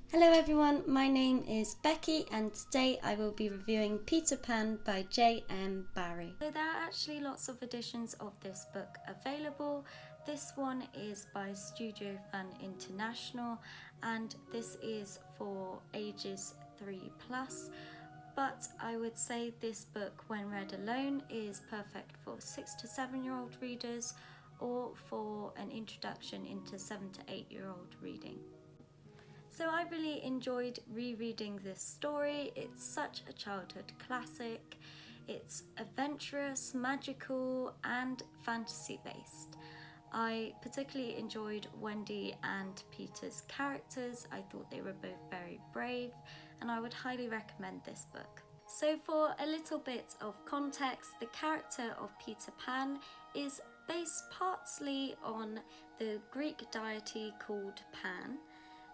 Hello everyone, my name is Becky and today I will be reviewing Peter Pan by J.M. Barrie. So there are actually lots of editions of this book available. This one is by Studio Fun International and this is for ages 3+, but I would say this book when read alone is perfect for 6 to 7-year-old readers or for an introduction into 7 to 8-year-old reading. So I really enjoyed rereading this story. It's such a childhood classic. It's adventurous, magical and fantasy based. I particularly enjoyed Wendy and Peter's characters. I thought they were both very brave and I would highly recommend this book. So for a little bit of context, the character of Peter Pan is based partly on the Greek deity called Pan.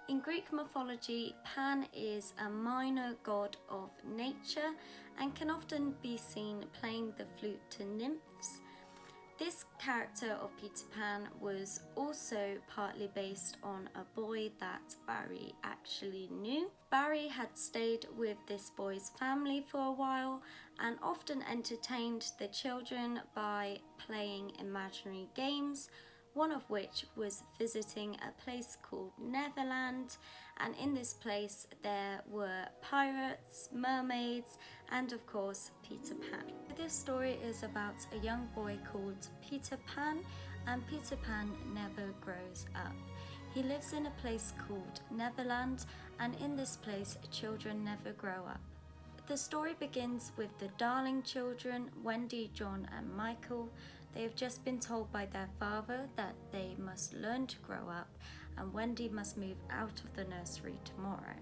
In Greek mythology, Pan is a minor god of nature and can often be seen playing the flute to nymphs. This character of Peter Pan was also partly based on a boy that Barrie actually knew. Barrie had stayed with this boy's family for a while and often entertained the children by playing imaginary games, one of which was visiting a place called Neverland, and in this place there were pirates, mermaids and of course Peter Pan. This story is about a young boy called Peter Pan, and Peter Pan never grows up. He lives in a place called Neverland, and in this place children never grow up. The story begins with the Darling children, Wendy, John and Michael. They have just been told by their father that they must learn to grow up and Wendy must move out of the nursery tomorrow.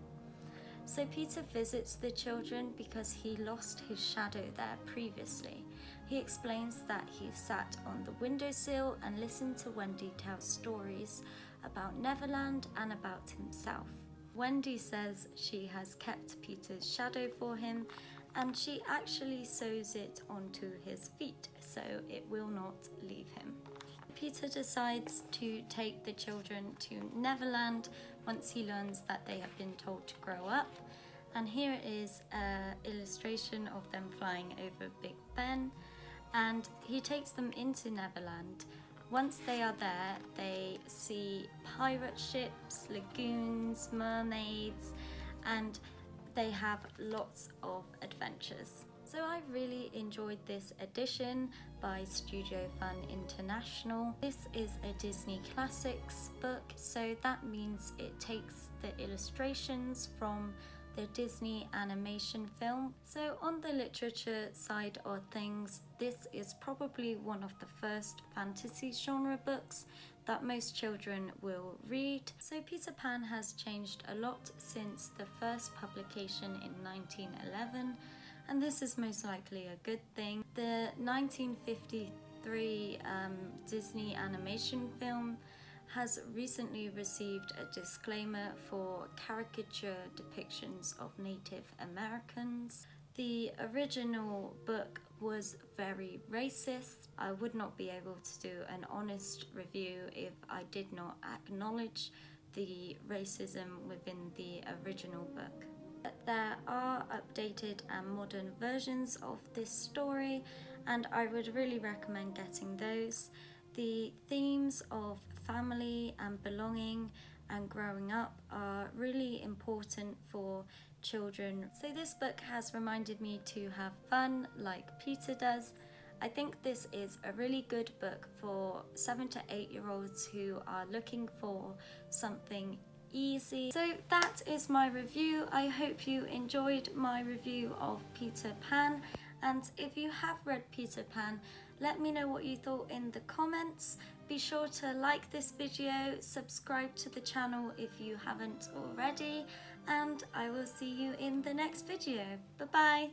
So Peter visits the children because he lost his shadow there previously. He explains that he sat on the windowsill and listened to Wendy tell stories about Neverland and about himself. Wendy says she has kept Peter's shadow for him and she actually sews it onto his feet so it will not leave him. Peter decides to take the children to Neverland once he learns that they have been told to grow up, and here is an illustration of them flying over Big Ben, and he takes them into Neverland. Once they are there, they see pirate ships, lagoons, mermaids, and they have lots of adventures. So I really enjoyed this edition by Studio Fun International. This is a Disney Classics book, so that means it takes the illustrations from the Disney animation film. So on the literature side of things, this is probably one of the first fantasy genre books that most children will read. So Peter Pan has changed a lot since the first publication in 1911, and this is most likely a good thing. The 1953 Disney animation film has recently received a disclaimer for caricature depictions of Native Americans. The original book was very racist. I would not be able to do an honest review if I did not acknowledge the racism within the original book. But there are updated and modern versions of this story, and I would really recommend getting those. The themes of family and belonging and growing up are really important for children. So this book has reminded me to have fun like Peter does. I think this is a really good book for 7 to 8-year-olds who are looking for something easy. So that is my review. I hope you enjoyed my review of Peter Pan, and if you have read Peter Pan, let me know what you thought in the comments. Be sure to like this video, subscribe to the channel if you haven't already, and I will see you in the next video. Bye bye!